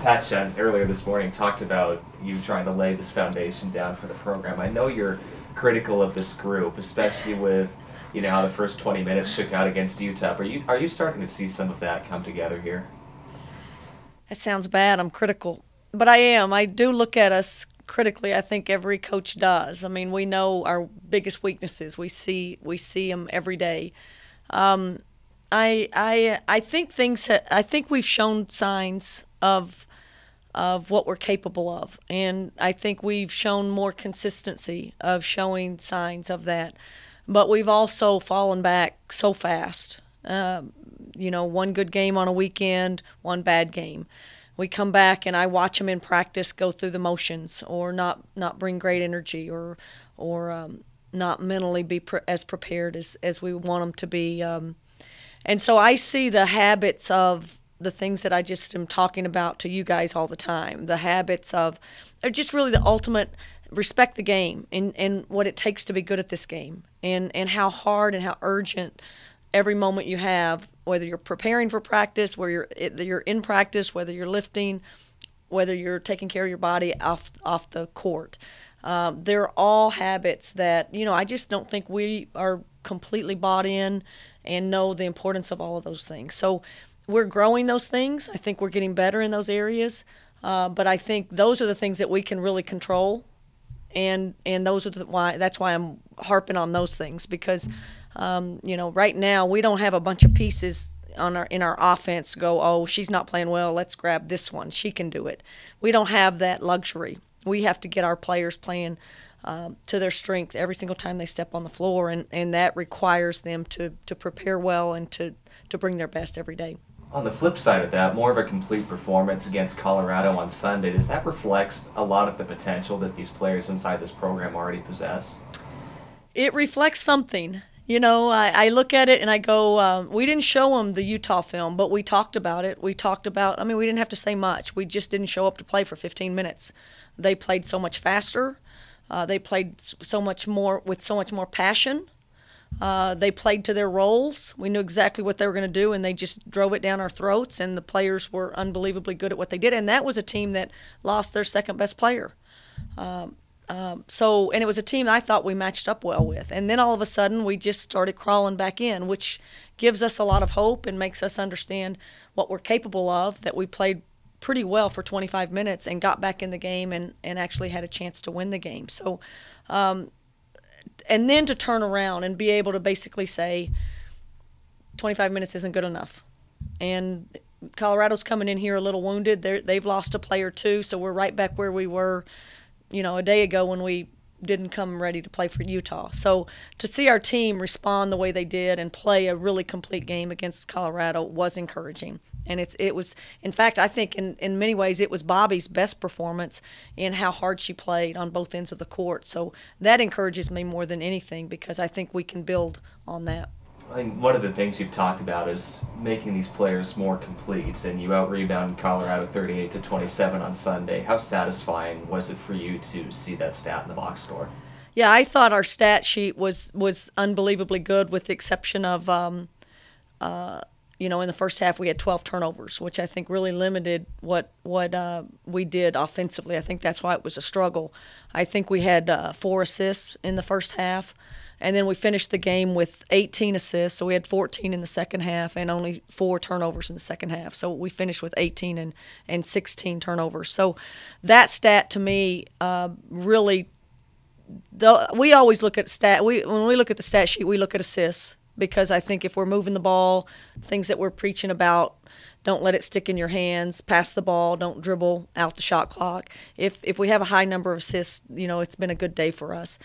Pat earlier this morning talked about you trying to lay this foundation down for the program. I know you're critical of this group, especially with how the first 20 minutes shook out against Utah. Are you starting to see some of that come together here? That sounds bad. I'm critical, but I am. I do look at us critically. I think every coach does. I mean, we know our biggest weaknesses. We see them every day. I think I think we've shown signs of what we're capable of, and I think we've shown more consistency of showing signs of that. But we've also fallen back so fast. One good game on a weekend, one bad game. We come back and I watch them in practice go through the motions, or not bring great energy, or not mentally be as prepared as we want them to be. And so I see the habits of the things that I just am talking about to you guys all the time. The habits of are just really the ultimate respect the game and what it takes to be good at this game, and how hard and how urgent every moment you have, whether you're preparing for practice, whether you're in practice, whether you're lifting, whether you're taking care of your body off the court. They're all habits that, I just don't think we are completely bought in and know the importance of all of those things. So we're growing those things. I think we're getting better in those areas. But I think those are the things that we can really control. And those are that's why I'm harping on those things, because, right now we don't have a bunch of pieces in our offense go, oh, she's not playing well, let's grab this one, she can do it. We don't have that luxury. We have to get our players playing to their strength every single time they step on the floor, and that requires them to prepare well and to bring their best every day. On the flip side of that, more of a complete performance against Colorado on Sunday, does that reflect a lot of the potential that these players inside this program already possess? It reflects something. I look at it and I go, we didn't show them the Utah film, but we talked about it. We didn't have to say much. We just didn't show up to play for 15 minutes. They played so much faster. They played so much more with so much more passion. They played to their roles. We knew exactly what they were going to do, and they just drove it down our throats, and the players were unbelievably good at what they did. And that was a team that lost their second best player. And it was a team I thought we matched up well with. And then all of a sudden we just started crawling back in, which gives us a lot of hope and makes us understand what we're capable of, that we played pretty well for 25 minutes and got back in the game and actually had a chance to win the game. So, and then to turn around and be able to basically say 25 minutes isn't good enough. And Colorado's coming in here a little wounded. They've lost a player too, so we're right back where we were a day ago when we didn't come ready to play for Utah. So to see our team respond the way they did and play a really complete game against Colorado was encouraging. And it was, in fact, I think in many ways it was Bobby's best performance in how hard she played on both ends of the court. So that encourages me more than anything, because I think we can build on that. I think one of the things you've talked about is making these players more complete, and you out-rebounded Colorado 38-27 on Sunday. How satisfying was it for you to see that stat in the box score? Yeah, I thought our stat sheet was unbelievably good, with the exception of, in the first half we had 12 turnovers, which I think really limited what we did offensively. I think that's why it was a struggle. I think we had 4 assists in the first half. And then we finished the game with 18 assists, so we had 14 in the second half and only 4 turnovers in the second half. So we finished with 18 and 16 turnovers. So that stat to me really we always look at when we look at the stat sheet, we look at assists, because I think if we're moving the ball, things that we're preaching about, don't let it stick in your hands, pass the ball, don't dribble out the shot clock. If we have a high number of assists, it's been a good day for us.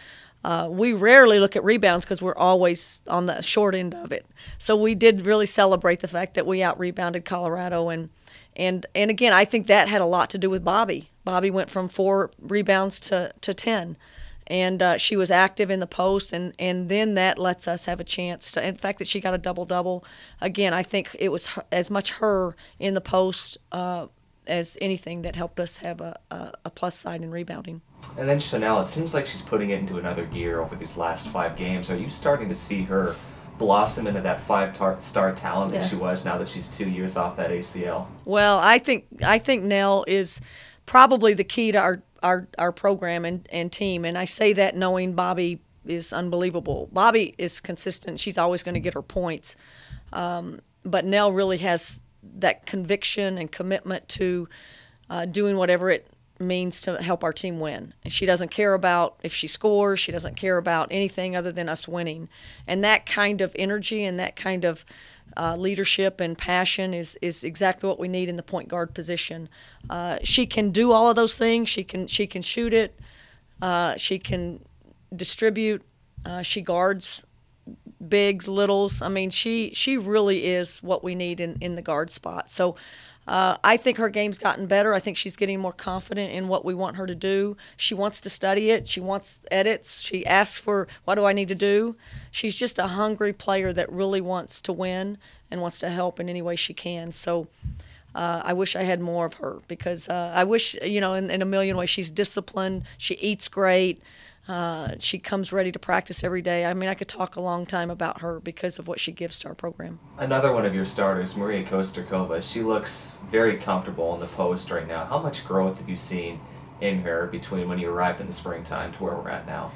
We rarely look at rebounds because we're always on the short end of it. So we did really celebrate the fact that we out-rebounded Colorado. And again, I think that had a lot to do with Bobby. Bobby went from 4 rebounds to 10. And she was active in the post, and then that lets us have a chance to – in fact, that she got a double-double. Again, I think it was as much her in the post as anything that helped us have a plus side in rebounding. And then Chanel, it seems like she's putting it into another gear over these last 5 games. Are you starting to see her blossom into that five-star talent that she was now that she's 2 years off that ACL? Well, I think Nell is probably the key to our program and team, and I say that knowing Bobby is unbelievable. Bobby is consistent. She's always going to get her points. But Nell really has that conviction and commitment to doing whatever it means to help our team win. And she doesn't care about if she scores. She doesn't care about anything other than us winning. And that kind of energy and that kind of leadership and passion is exactly what we need in the point guard position. She can do all of those things. She can shoot it. She can distribute. She guards bigs, littles. I mean, she really is what we need in the guard spot. So I think her game's gotten better. I think she's getting more confident in what we want her to do. She wants to study it. She wants edits. She asks for, what do I need to do? She's just a hungry player that really wants to win and wants to help in any way she can. So I wish I had more of her because I wish, in a million ways, she's disciplined. She eats great. She comes ready to practice every day. I mean, I could talk a long time about her because of what she gives to our program. Another one of your starters, Maria Kosterkova, she looks very comfortable in the post right now. How much growth have you seen in her between when you arrived in the springtime to where we're at now?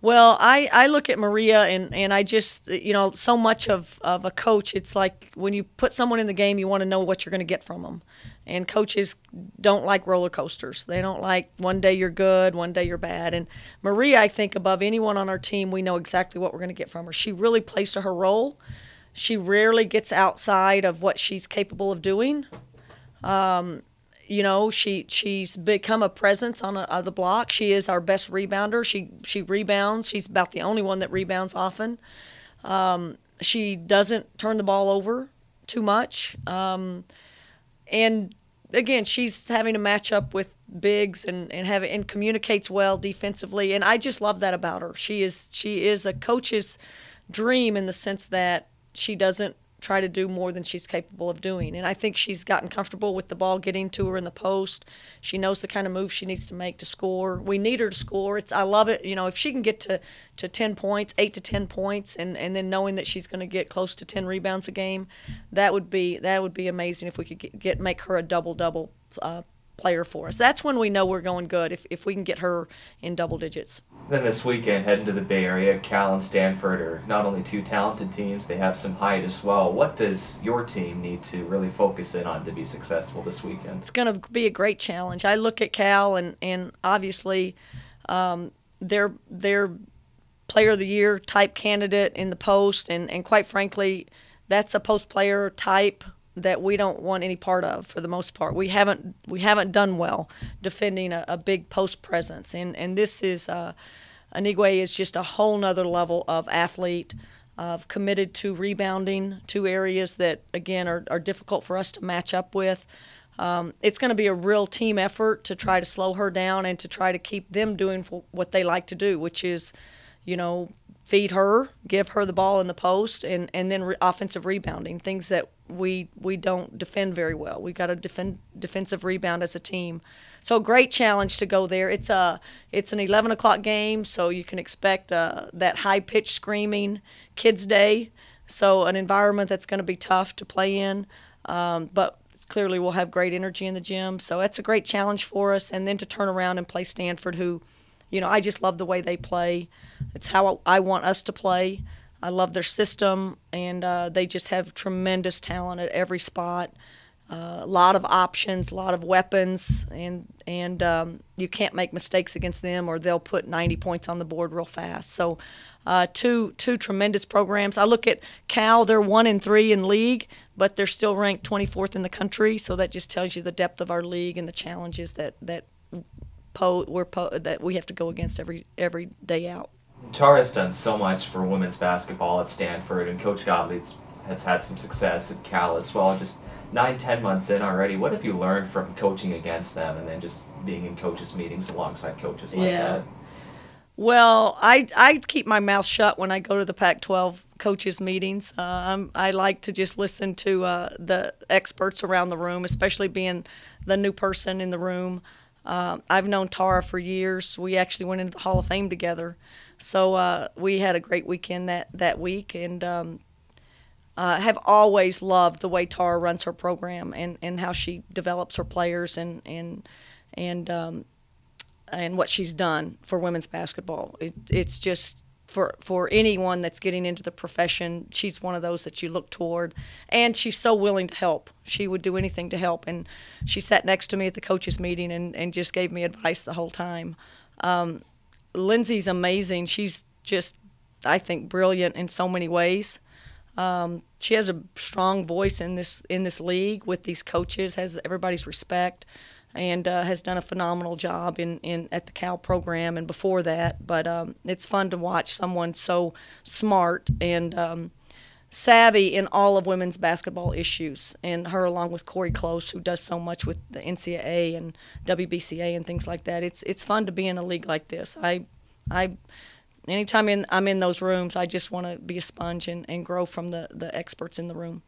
Well, I look at Maria and I just, so much of a coach, it's like when you put someone in the game, you want to know what you're going to get from them. And coaches don't like roller coasters. They don't like one day you're good, one day you're bad. And Maria, I think above anyone on our team, we know exactly what we're going to get from her. She really plays to her role. She rarely gets outside of what she's capable of doing. She's become a presence on the block. She is our best rebounder. She rebounds. She's about the only one that rebounds often. She doesn't turn the ball over too much. And again, she's having to match up with bigs and communicates well defensively. And I just love that about her. She is a coach's dream in the sense that she doesn't try to do more than she's capable of doing. And I think she's gotten comfortable with the ball getting to her in the post. She knows the kind of moves she needs to make to score. We need her to score. I love it. If she can get to 10 points, 8 to 10 points, and then knowing that she's going to get close to 10 rebounds a game, that would be amazing if we could make her a double-double player for us. That's when we know we're going good, if we can get her in double digits. Then this weekend, heading to the Bay Area, Cal and Stanford are not only two talented teams, they have some height as well. What does your team need to really focus in on to be successful this weekend? It's going to be a great challenge. I look at Cal and obviously they're player of the year type candidate in the post, and quite frankly, that's a post player type that we don't want any part of for the most part. We haven't done well defending a big post presence, and this is Anigwe is just a whole nother level of athlete, of committed to rebounding, two areas that again are difficult for us to match up with. It's going to be a real team effort to try to slow her down and to try to keep them doing what they like to do, which is, feed her, give her the ball in the post, and then offensive rebounding, things that we don't defend very well. We've got to defend defensive rebound as a team. So great challenge to go there. It's an 11 o'clock game, so you can expect that high-pitched screaming kids' day, so an environment that's going to be tough to play in, but clearly we'll have great energy in the gym. So that's a great challenge for us, and then to turn around and play Stanford, who, I just love the way they play. It's how I want us to play. I love their system, and they just have tremendous talent at every spot. A lot of options, a lot of weapons, and you can't make mistakes against them, or they'll put 90 points on the board real fast. So, two tremendous programs. I look at Cal; they're 1-3 in league, but they're still ranked 24th in the country. So that just tells you the depth of our league and the challenges that we have to go against every day out. Tara's done so much for women's basketball at Stanford, and Coach Gottlieb has had some success at Cal as well. Just 9-10 months in already, what have you learned from coaching against them and then just being in coaches' meetings alongside coaches like that? Well, I keep my mouth shut when I go to the Pac-12 coaches' meetings. I like to just listen to the experts around the room, especially being the new person in the room. I've known Tara for years. We actually went into the Hall of Fame together. So we had a great weekend that week, and have always loved the way Tara runs her program and how she develops her players and what she's done for women's basketball. It's just for anyone that's getting into the profession, she's one of those that you look toward, and she's so willing to help. She would do anything to help, and she sat next to me at the coaches meeting and just gave me advice the whole time. Lindsay's amazing. She's just, I think, brilliant in so many ways. She has a strong voice in this league with these coaches, has everybody's respect, and has done a phenomenal job at the Cal program and before that. But it's fun to watch someone so smart and savvy in all of women's basketball issues, and her along with Corey Close, who does so much with the NCAA and WBCA and things like that. It's fun to be in a league like this. Anytime I'm in those rooms, I just want to be a sponge and grow from the experts in the room.